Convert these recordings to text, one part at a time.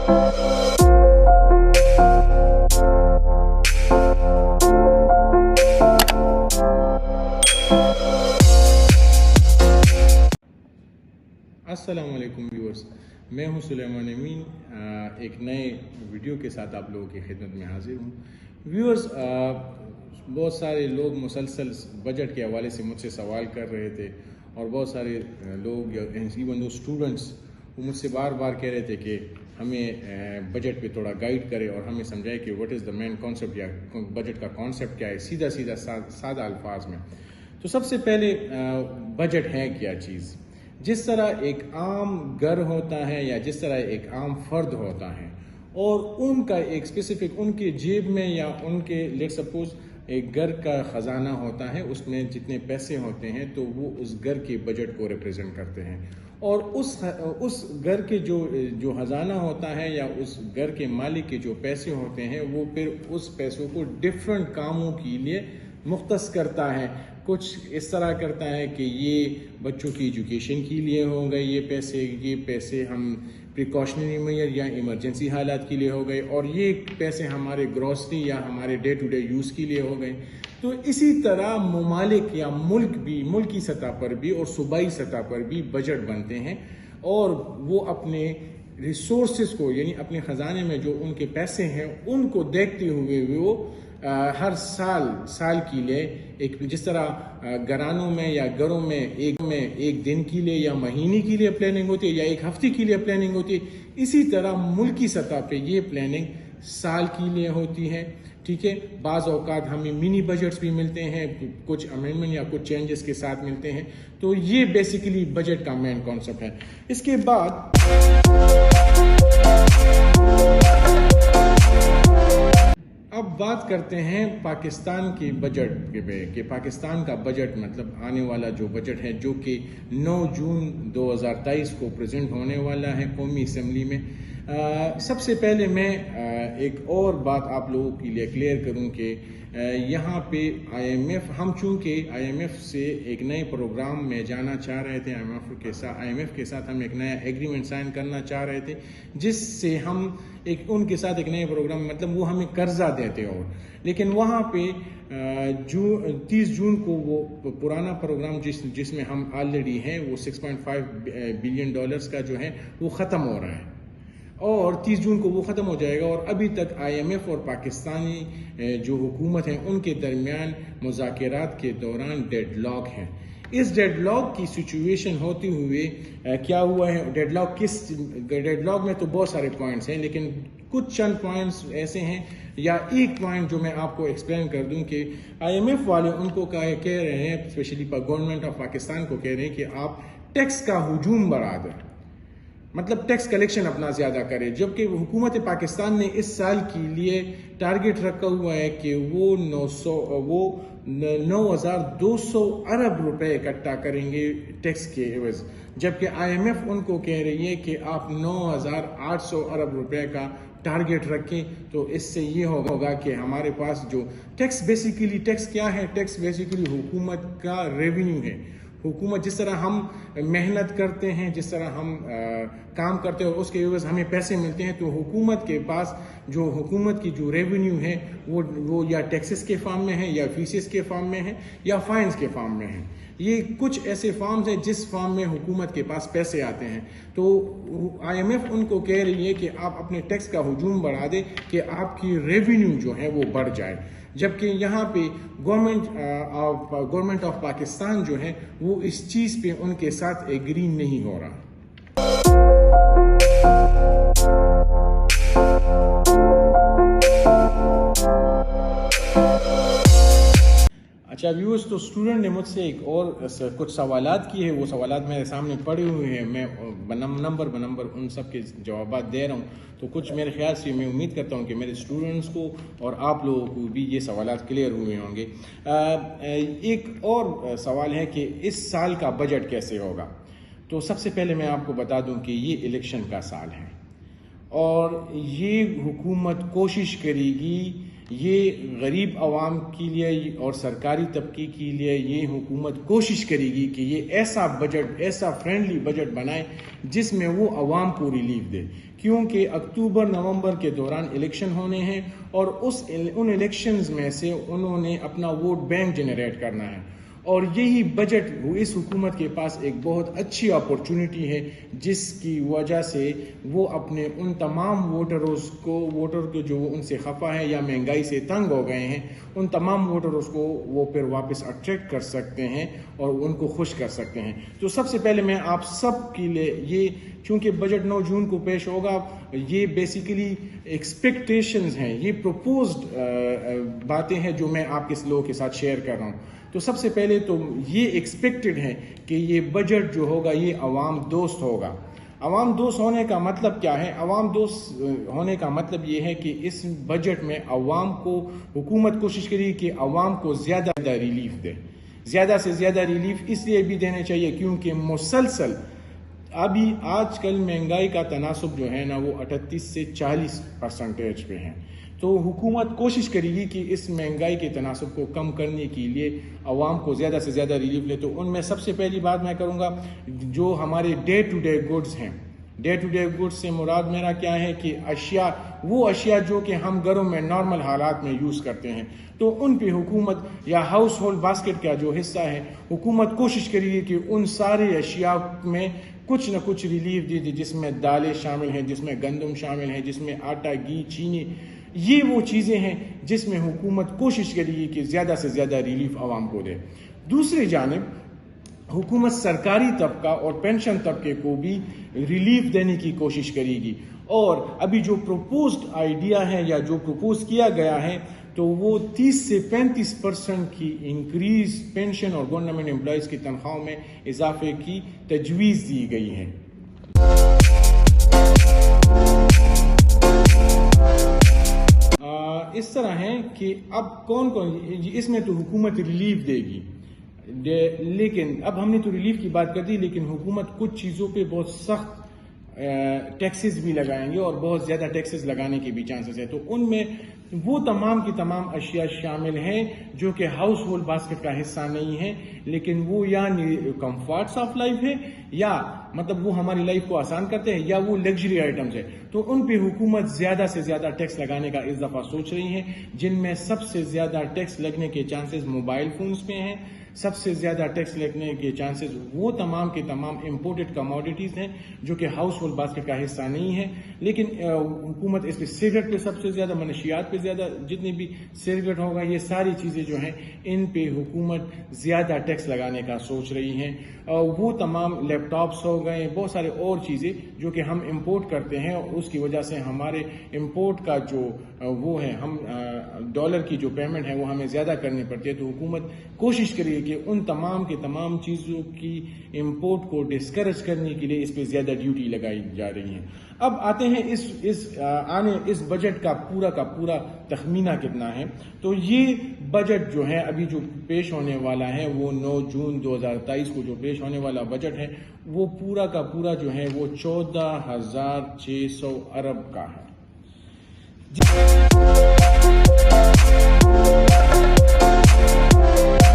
السلام علیکم ویورز، میں ہوں سلیمان امین، ایک نئے ویڈیو کے ساتھ آپ لوگوں کی خدمت میں حاضر ہوں۔ ویورز، بہت سارے لوگ مسلسل بجٹ کے حوالے سے مجھ سے سوال کر رہے تھے، اور بہت سارے لوگ ایون دو اسٹوڈنٹس وہ مجھ سے بار بار کہہ رہے تھے کہ ہمیں بجٹ پہ تھوڑا گائیڈ کرے اور ہمیں سمجھائے کہ what is the main concept, یا بجٹ کا کانسیپٹ کیا ہے، سیدھا سادہ الفاظ میں۔ تو سب سے پہلے بجٹ ہے کیا چیز؟ جس طرح ایک عام گھر ہوتا ہے یا جس طرح ایک عام فرد ہوتا ہے، اور ان کا ایک اسپیسیفک ان کے جیب میں یا ان کے لیٹ سپوز ایک گھر کا خزانہ ہوتا ہے، اس میں جتنے پیسے ہوتے ہیں تو وہ اس گھر کے بجٹ کو ریپرزینٹ کرتے ہیں، اور اس گھر کے جو خزانہ ہوتا ہے یا اس گھر کے مالک کے جو پیسے ہوتے ہیں وہ پھر اس پیسوں کو ڈفرینٹ کاموں کے لیے مختص کرتا ہے۔ کچھ اس طرح کرتا ہے کہ یہ بچوں کی ایجوکیشن کے لیے ہو گئے یہ پیسے ہم پریکاشنری میئر یا ایمرجنسی حالات کے لیے ہو گئے، اور یہ پیسے ہمارے گروسری یا ہمارے ڈے ٹو ڈے یوز کے لیے ہو گئے۔ تو اسی طرح ممالک یا ملکی سطح پر بھی اور صوبائی سطح پر بھی بجٹ بنتے ہیں، اور وہ اپنے ریسورسز کو، یعنی اپنے خزانے میں جو ان کے پیسے ہیں ان کو دیکھتے ہوئے وہ ہر سال کے لیے ایک، جس طرح گھرانوں میں یا گھروں میں ایک دن کے لیے یا مہینے کے لیے پلاننگ ہوتی ہے یا ایک ہفتے کے لیے پلاننگ ہوتی ہے، اسی طرح ملکی سطح پہ یہ پلاننگ سال کے لیے ہوتی ہے۔ ٹھیک ہے، بعض اوقات ہمیں منی بجٹس بھی ملتے ہیں، کچھ امینڈمنٹ یا کچھ چینجز کے ساتھ ملتے ہیں۔ تو یہ بیسیکلی بجٹ کا مین کانسیپٹ ہے۔ اس کے بعد اب بات کرتے ہیں پاکستان کے بجٹ کے، کہ پاکستان کا بجٹ مطلب آنے والا جو بجٹ ہے، جو کہ 9 جون 2023 کو پریزنٹ ہونے والا ہے قومی اسمبلی میں۔ سب سے پہلے میں ایک اور بات آپ لوگوں کے لیے کلیئر کروں کہ یہاں پہ ہم چونکہ آئی ایم ایف سے ایک نئے پروگرام میں جانا چاہ رہے تھے، آئی ایم ایف کے ساتھ ہم ایک نیا ایگریمنٹ سائن کرنا چاہ رہے تھے، جس سے ہم ان کے ساتھ ایک نئے پروگرام، مطلب وہ ہمیں قرضہ دیتے، اور لیکن وہاں پہ 30 جون کو وہ پرانا پروگرام جس میں ہم آلریڈی ہیں، وہ $6.5 بلین کا جو ہے وہ ختم ہو رہا ہے، اور 30 جون کو وہ ختم ہو جائے گا، اور ابھی تک آئی ایم ایف اور پاکستانی جو حکومت ہیں ان کے درمیان مذاکرات کے دوران ڈیڈ لاک ہیں۔ اس ڈیڈ لاک کی سچویشن ہوتے ہوئے کیا ہوا ہے، ڈیڈ لاک میں تو بہت سارے پوائنٹس ہیں، لیکن کچھ چند پوائنٹس ایسے ہیں، یا ایک پوائنٹ جو میں آپ کو ایکسپلین کر دوں کہ آئی ایم ایف والے ان کو کہہ رہے ہیں، اسپیشلی گورنمنٹ آف پاکستان کو کہہ رہے ہیں کہ آپ ٹیکس کا ہجوم بڑھا دیں، مطلب ٹیکس کلیکشن اپنا زیادہ کرے، جبکہ حکومت پاکستان نے اس سال کے لیے ٹارگٹ رکھا ہوا ہے کہ وہ 9,200 ارب روپے اکٹھا کریں گے ٹیکس کے عوض، جبکہ آئی ایم ایف ان کو کہہ رہی ہے کہ آپ 9,800 ارب روپے کا ٹارگٹ رکھیں۔ تو اس سے یہ ہوگا کہ ہمارے پاس جو ٹیکس کیا ہے، ٹیکس بیسیکلی حکومت کا ریونیو ہے۔ حکومت جس طرح ہم محنت کرتے ہیں، جس طرح ہم کام کرتے ہیں اور اس کے عوض ہمیں پیسے ملتے ہیں، تو حکومت کے پاس جو حکومت کی جو ریونیو ہے وہ یا ٹیکسز کے فارم میں ہے، یا فیسز کے فارم میں ہے، یا فائنز کے فارم میں ہے۔ یہ کچھ ایسے فارمز ہیں جس فارم میں حکومت کے پاس پیسے آتے ہیں۔ تو آئی ایم ایف ان کو کہہ رہی ہے کہ آپ اپنے ٹیکس کا ہجوم بڑھا دیں کہ آپ کی ریونیو جو ہے وہ بڑھ جائے، جبکہ یہاں پہ گورنمنٹ آف پاکستان جو ہے وہ اس چیز پہ ان کے ساتھ ایگری نہیں ہو رہا۔ اچھا ویورز، تو اسٹوڈنٹ نے مجھ سے ایک اور کچھ سوالات کیے ہیں، وہ سوالات میرے سامنے پڑے ہوئے ہیں، میں نمبر بنمبر ان سب کے جوابات دے رہا ہوں۔ تو کچھ میرے خیال سے میں امید کرتا ہوں کہ میرے اسٹوڈنٹس کو اور آپ لوگوں کو بھی یہ سوالات کلیئر ہوئے ہوں گے۔ ایک اور سوال ہے کہ اس سال کا بجٹ کیسے ہوگا؟ تو سب سے پہلے میں آپ کو بتا دوں کہ یہ الیکشن کا سال ہے، اور یہ حکومت کوشش کرے گی، یہ غریب عوام کے لیے اور سرکاری طبقے کے لیے یہ حکومت کوشش کرے گی کہ یہ ایسا فرینڈلی بجٹ بنائے جس میں وہ عوام کو ریلیف دے، کیونکہ اکتوبر نومبر کے دوران الیکشن ہونے ہیں اور ان الیکشنز میں سے انہوں نے اپنا ووٹ بینک جنریٹ کرنا ہے، اور یہی بجٹ اس حکومت کے پاس ایک بہت اچھی اپورچونٹی ہے جس کی وجہ سے وہ اپنے ان تمام ووٹر کو جو ان سے خفا ہے یا مہنگائی سے تنگ ہو گئے ہیں، ان تمام ووٹرز کو وہ پھر واپس اٹریکٹ کر سکتے ہیں اور ان کو خوش کر سکتے ہیں۔ تو سب سے پہلے میں آپ سب کے لیے یہ، چونکہ بجٹ 9 جون کو پیش ہوگا، یہ بیسیکلی ایکسپیکٹیشنز ہیں، یہ پروپوزڈ باتیں ہیں جو میں آپ کے لوگوں کے ساتھ شیئر کر رہا ہوں۔ تو سب سے پہلے تو یہ ایکسپیکٹڈ ہے کہ یہ بجٹ جو ہوگا یہ عوام دوست ہوگا۔ عوام دوست ہونے کا مطلب کیا ہے؟ عوام دوست ہونے کا مطلب یہ ہے کہ اس بجٹ میں عوام کو حکومت کوشش کرے کہ عوام کو زیادہ ریلیف دے، زیادہ سے زیادہ ریلیف اس لیے بھی دینے چاہیے کیونکہ مسلسل ابھی آج کل مہنگائی کا تناسب جو ہے نا وہ 38 سے 40% پہ ہے۔ تو حکومت کوشش کرے گی کہ اس مہنگائی کے تناسب کو کم کرنے کے لیے عوام کو زیادہ سے زیادہ ریلیف لے۔ تو ان میں سب سے پہلی بات میں کروں گا جو ہمارے ڈے ٹو ڈے گڈز ہیں۔ ڈے ٹو ڈے گڈز سے مراد میرا کیا ہے کہ وہ اشیاء جو کہ ہم گھروں میں نارمل حالات میں یوز کرتے ہیں، تو ان پہ حکومت یا ہاؤس ہولڈ باسکٹ کا جو حصہ ہے حکومت کوشش کرے گی کہ ان سارے اشیاء میں کچھ نہ کچھ ریلیف دے دی، جس میں دالیں شامل ہیں، جس میں گندم شامل ہیں، جس میں آٹا، گھی، چینی، یہ وہ چیزیں ہیں جس میں حکومت کوشش کرے گی کہ زیادہ سے زیادہ ریلیف عوام کو دے۔ دوسری جانب حکومت سرکاری طبقہ اور پینشن طبقے کو بھی ریلیف دینے کی کوشش کرے گی، اور ابھی جو پروپوزڈ آئیڈیا ہے یا جو پروپوز کیا گیا ہے تو وہ 30 سے 35% کی انکریز پینشن اور گورنمنٹ امپلائیز کی تنخواہوں میں اضافے کی تجویز دی گئی ہے۔ اس طرح ہے کہ اب کون اس میں تو حکومت ریلیف دے گی، لیکن اب ہم نے تو ریلیف کی بات کر دی، لیکن حکومت کچھ چیزوں پہ بہت سخت ٹیکسز بھی لگائیں گے اور بہت زیادہ ٹیکسز لگانے کے بھی چانسز ہے۔ تو ان میں وہ تمام کی تمام اشیاء شامل ہیں جو کہ ہاؤس ہولڈ باسکٹ کا حصہ نہیں ہے، لیکن وہ یا کمفرٹس آف لائف ہے، یا مطلب وہ ہماری لائف کو آسان کرتے ہیں، یا وہ لگژری آئٹمز ہے۔ تو ان پہ حکومت زیادہ سے زیادہ ٹیکس لگانے کا اس دفعہ سوچ رہی ہے، جن میں سب سے زیادہ ٹیکس لگنے کے چانسز موبائل فونز پہ ہیں، سب سے زیادہ ٹیکس لگنے کے چانسز وہ تمام کے تمام امپورٹڈ کموڈیٹیز ہیں جو کہ ہاؤس ہولڈ باسکٹ کا حصہ نہیں ہے، لیکن حکومت اس پہ سگریٹ پہ سب سے زیادہ، منشیات پہ زیادہ، جتنی بھی سگریٹ ہوگا، یہ ساری چیزیں جو ہیں ان پہ حکومت زیادہ ٹیکس لگانے کا سوچ رہی ہیں۔ وہ تمام لیپ ٹاپس ہو گئے، بہت سارے اور چیزیں جو کہ ہم امپورٹ کرتے ہیں، اس کی وجہ سے ہمارے امپورٹ کا جو وہ ہے، ہم ڈالر کی جو پیمنٹ ہے وہ ہمیں زیادہ کرنی پڑتی ہے۔ تو حکومت کوشش کریے کہ ان تمام کے تمام چیزوں کی امپورٹ کو ڈسکریج کرنے کے لیے اس پہ زیادہ ڈیوٹی لگائی جا رہی ہے۔ اب آتے ہیں اس بجٹ کا پورا تخمینہ کتنا ہے۔ تو یہ بجٹ جو ہے ابھی جو پیش ہونے والا ہے وہ 9 جون 2023 کو جو پیش ہونے والا بجٹ ہے وہ پورا کا پورا جو ہے وہ 14,600 ارب کا ہے۔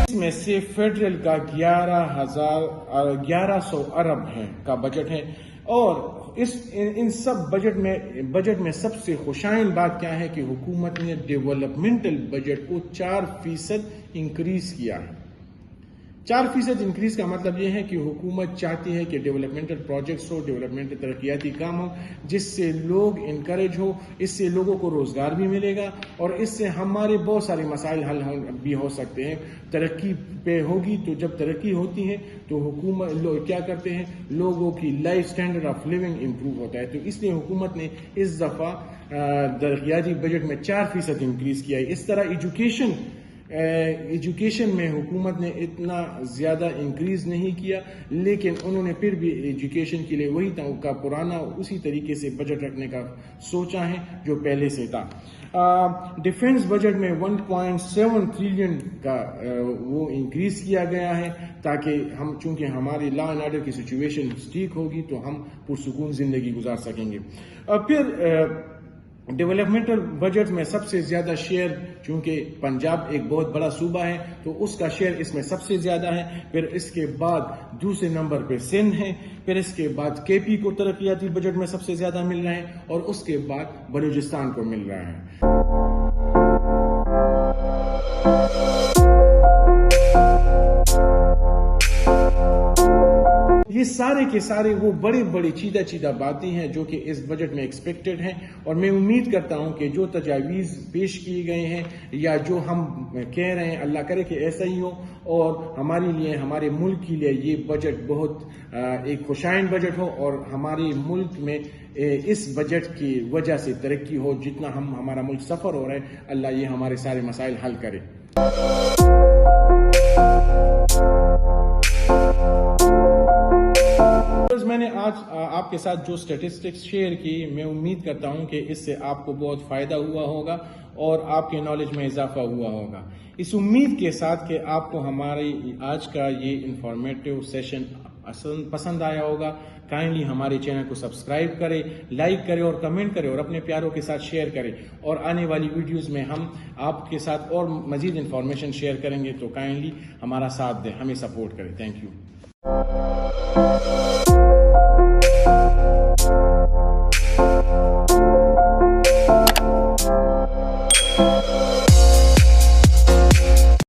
اس میں سے فیڈرل کا 1100 ارب ہے کا بجٹ ہے، اور ان سب بجٹ میں سب سے خوشائن بات کیا ہے کہ حکومت نے ڈیولپمنٹل بجٹ کو 4% انکریز کیا ہے۔ 4% انکریز کا مطلب یہ ہے کہ حکومت چاہتی ہے کہ ڈیولپمنٹل پروجیکٹس ہو، ڈیولپمنٹل ترقیاتی کام ہو، جس سے لوگ انکریج ہو، اس سے لوگوں کو روزگار بھی ملے گا، اور اس سے ہمارے بہت سارے مسائل حل بھی ہو سکتے ہیں۔ ترقی پہ ہوگی تو جب ترقی ہوتی ہے تو حکومت لوگ کیا کرتے ہیں، لوگوں کی life standard of living improve ہوتا ہے۔ تو اس لیے حکومت نے اس دفعہ ترقیاتی بجٹ میں 4% انکریز کیا ہے۔ اس طرح ایجوکیشن میں حکومت نے اتنا زیادہ انکریز نہیں کیا، لیکن انہوں نے پھر بھی ایجوکیشن کے لیے وہی کا پرانا اسی طریقے سے بجٹ رکھنے کا سوچا ہے جو پہلے سے تھا۔ ڈیفنس بجٹ میں 1.7 ٹریلین کا وہ انکریز کیا گیا ہے تاکہ چونکہ ہماری لا اینڈ آرڈر کی سچویشن ٹھیک ہوگی تو ہم پرسکون زندگی گزار سکیں گے۔ پھر ڈیولپمنٹل بجٹ میں سب سے زیادہ شیئر، چونکہ پنجاب ایک بہت بڑا صوبہ ہے تو اس کا شیئر اس میں سب سے زیادہ ہے، پھر اس کے بعد دوسرے نمبر پہ سندھ ہے، پھر اس کے بعد کے پی کو ترقیاتی بجٹ میں سب سے زیادہ مل رہا ہے، اور اس کے بعد بلوچستان کو مل رہا ہے۔ یہ سارے کے سارے وہ بڑی چیدہ باتیں ہیں جو کہ اس بجٹ میں ایکسپیکٹڈ ہیں، اور میں امید کرتا ہوں کہ جو تجاویز پیش کیے گئے ہیں یا جو ہم کہہ رہے ہیں، اللہ کرے کہ ایسا ہی ہو، اور ہمارے لیے، ہمارے ملک کے لیے یہ بجٹ بہت ایک خوشائن بجٹ ہو، اور ہمارے ملک میں اس بجٹ کی وجہ سے ترقی ہو۔ جتنا ہمارا ملک سفر ہو رہا ہے، اللہ یہ ہمارے سارے مسائل حل کرے۔ میں نے آج آپ کے ساتھ جو سٹیٹسٹکس شیئر کی، میں امید کرتا ہوں کہ اس سے آپ کو بہت فائدہ ہوا ہوگا اور آپ کے نالج میں اضافہ ہوا ہوگا۔ اس امید کے ساتھ کہ آپ کو ہماری آج کا یہ انفارمیٹیو سیشن پسند آیا ہوگا، کائنڈلی ہمارے چینل کو سبسکرائب کرے، لائک کرے اور کمنٹ کرے، اور اپنے پیاروں کے ساتھ شیئر کرے، اور آنے والی ویڈیوز میں ہم آپ کے ساتھ اور مزید انفارمیشن شیئر کریں گے، تو کائنڈلی ہمارا ساتھ دیں، ہمیں سپورٹ کریں۔ Thank you.